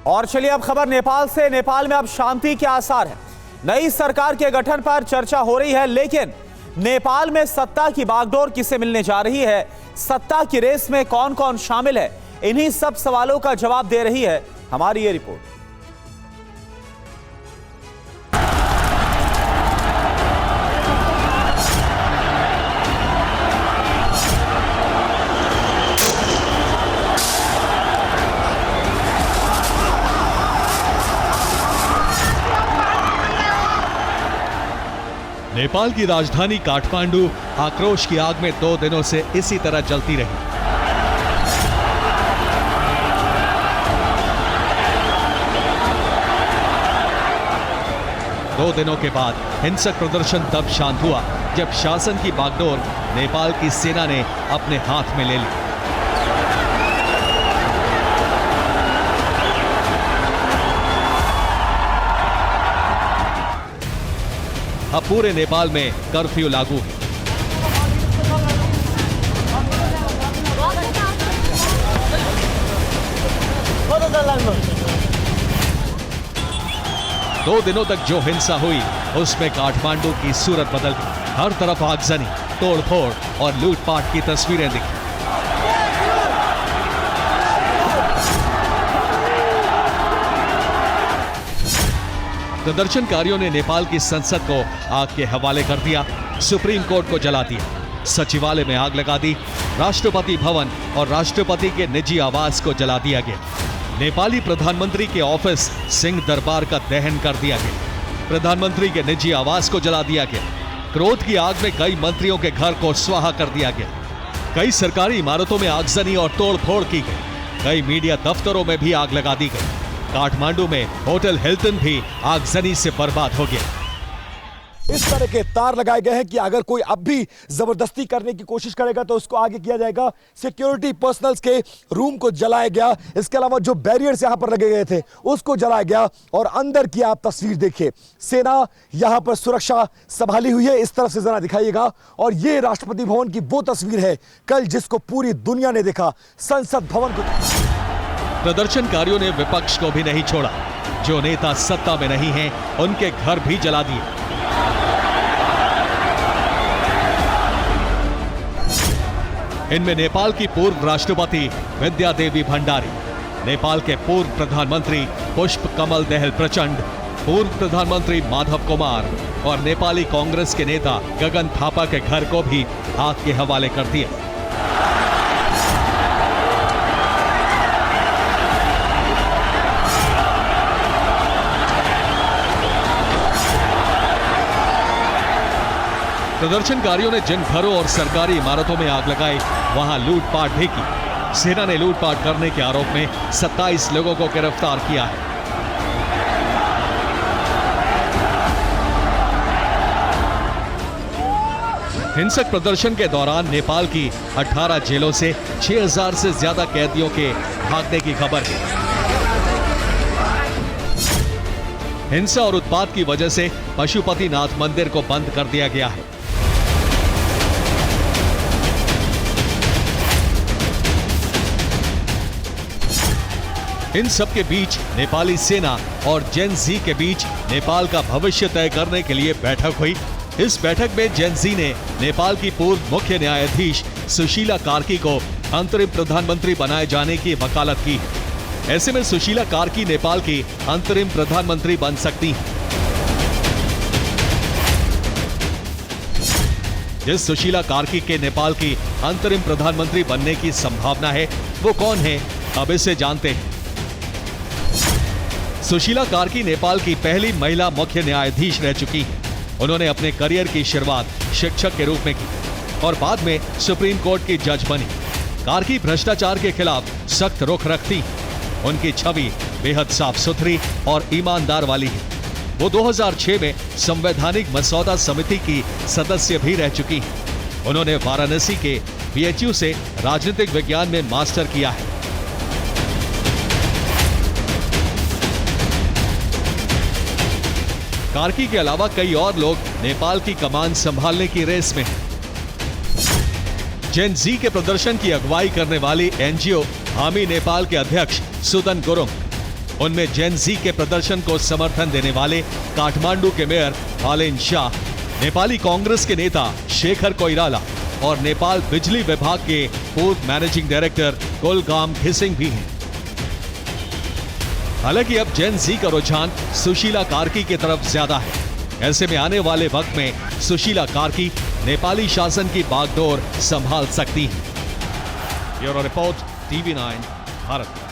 और चलिए अब खबर नेपाल से। नेपाल में अब शांति के आसार हैं। नई सरकार के गठन पर चर्चा हो रही है, लेकिन नेपाल में सत्ता की बागडोर किसे मिलने जा रही है, सत्ता की रेस में कौन कौन शामिल है, इन्हीं सब सवालों का जवाब दे रही है हमारी ये रिपोर्ट। नेपाल की राजधानी काठमांडू आक्रोश की आग में 2 दिनों से इसी तरह जलती रही। दो दिनों के बाद हिंसक प्रदर्शन तब शांत हुआ जब शासन की बागडोर नेपाल की सेना ने अपने हाथ में ले ली। अब पूरे नेपाल में कर्फ्यू लागू है। दो दिनों तक जो हिंसा हुई उसमें काठमांडू की सूरत बदल गई। हर तरफ आगजनी, तोड़फोड़ और लूटपाट की तस्वीरें दिखी। प्रदर्शनकारियों ने नेपाल की संसद को आग के हवाले कर दिया, सुप्रीम कोर्ट को जला दिया, सचिवालय में आग लगा दी, राष्ट्रपति भवन और राष्ट्रपति के निजी आवास को जला दिया गया। नेपाली प्रधानमंत्री के ऑफिस सिंह दरबार का दहन कर दिया गया। प्रधानमंत्री के निजी आवास को जला दिया गया। क्रोध की आग में कई मंत्रियों के घर को स्वाहा कर दिया गया। कई सरकारी इमारतों में आगजनी और तोड़फोड़ की गई। कई मीडिया दफ्तरों में भी आग लगा दी गई। काठमांडू में होटल हिल्टन भी आगजनी से बर्बाद हो गया। इस तरह के तार लगाए गए हैं कि अगर कोई अब भी जबरदस्ती करने की कोशिश करेगा तो उसको आगे किया जाएगा। सिक्योरिटी पर्सनल्स के रूम को जलाया गया। इसके अलावा जो बैरियर्स यहां पर लगे गए थे उसको जलाया गया। और अंदर की आप तस्वीर देखिए, सेना यहां पर सुरक्षा संभाली हुई है। इस तरफ से जरा दिखाइएगा। और ये राष्ट्रपति भवन की वो तस्वीर है कल जिसको पूरी दुनिया ने देखा, संसद भवन को। प्रदर्शनकारियों ने विपक्ष को भी नहीं छोड़ा। जो नेता सत्ता में नहीं हैं, उनके घर भी जला दिए। इनमें नेपाल की पूर्व राष्ट्रपति विद्या देवी भंडारी, नेपाल के पूर्व प्रधानमंत्री पुष्प कमल दहल प्रचंड, पूर्व प्रधानमंत्री माधव कुमार और नेपाली कांग्रेस के नेता गगन थापा के घर को भी आग के हवाले कर दिया। प्रदर्शनकारियों ने जिन घरों और सरकारी इमारतों में आग लगाई, वहां लूटपाट भी की। सेना ने लूटपाट करने के आरोप में 27 लोगों को गिरफ्तार किया है। हिंसक प्रदर्शन के दौरान नेपाल की 18 जेलों से 6000 से ज्यादा कैदियों के भागने की खबर है। हिंसा और उत्पात की वजह से पशुपतिनाथ मंदिर को बंद कर दिया गया है। इन सब के बीच नेपाली सेना और जेन जी के बीच नेपाल का भविष्य तय करने के लिए बैठक हुई। इस बैठक में जेन जी ने नेपाल की पूर्व मुख्य न्यायाधीश सुशीला कार्की को अंतरिम प्रधानमंत्री बनाए जाने की वकालत की है। ऐसे में सुशीला कार्की नेपाल की अंतरिम प्रधानमंत्री बन सकती हैं। जिस सुशीला कार्की के नेपाल की अंतरिम प्रधानमंत्री बनने की संभावना है, वो कौन है, अब इसे जानते हैं। सुशीला कार्की नेपाल की पहली महिला मुख्य न्यायाधीश रह चुकी हैं। उन्होंने अपने करियर की शुरुआत शिक्षक के रूप में की और बाद में सुप्रीम कोर्ट की जज बनी। कार्की भ्रष्टाचार के खिलाफ सख्त रुख रखती हैं। उनकी छवि बेहद साफ सुथरी और ईमानदार वाली है। वो 2006 में संवैधानिक मसौदा समिति की सदस्य भी रह चुकी हैं। उन्होंने वाराणसी के BHU से राजनीतिक विज्ञान में मास्टर किया है। कार्की के अलावा कई और लोग नेपाल की कमान संभालने की रेस में हैं। जेन जी के प्रदर्शन की अगुवाई करने वाली NGO हामी नेपाल के अध्यक्ष सुदन गुरुङ, उनमें जेन जी के प्रदर्शन को समर्थन देने वाले काठमांडू के मेयर हालेन शाह, नेपाली कांग्रेस के नेता शेखर कोइराला और नेपाल बिजली विभाग के पूर्व मैनेजिंग डायरेक्टर कुलगाम घिसिंग भी हैं। हालांकि अब जेन जी का रुझान सुशीला कार्की की तरफ ज्यादा है। ऐसे में आने वाले वक्त में सुशीला कार्की नेपाली शासन की बागडोर संभाल सकती है। Bureau report, TV9 Bharat.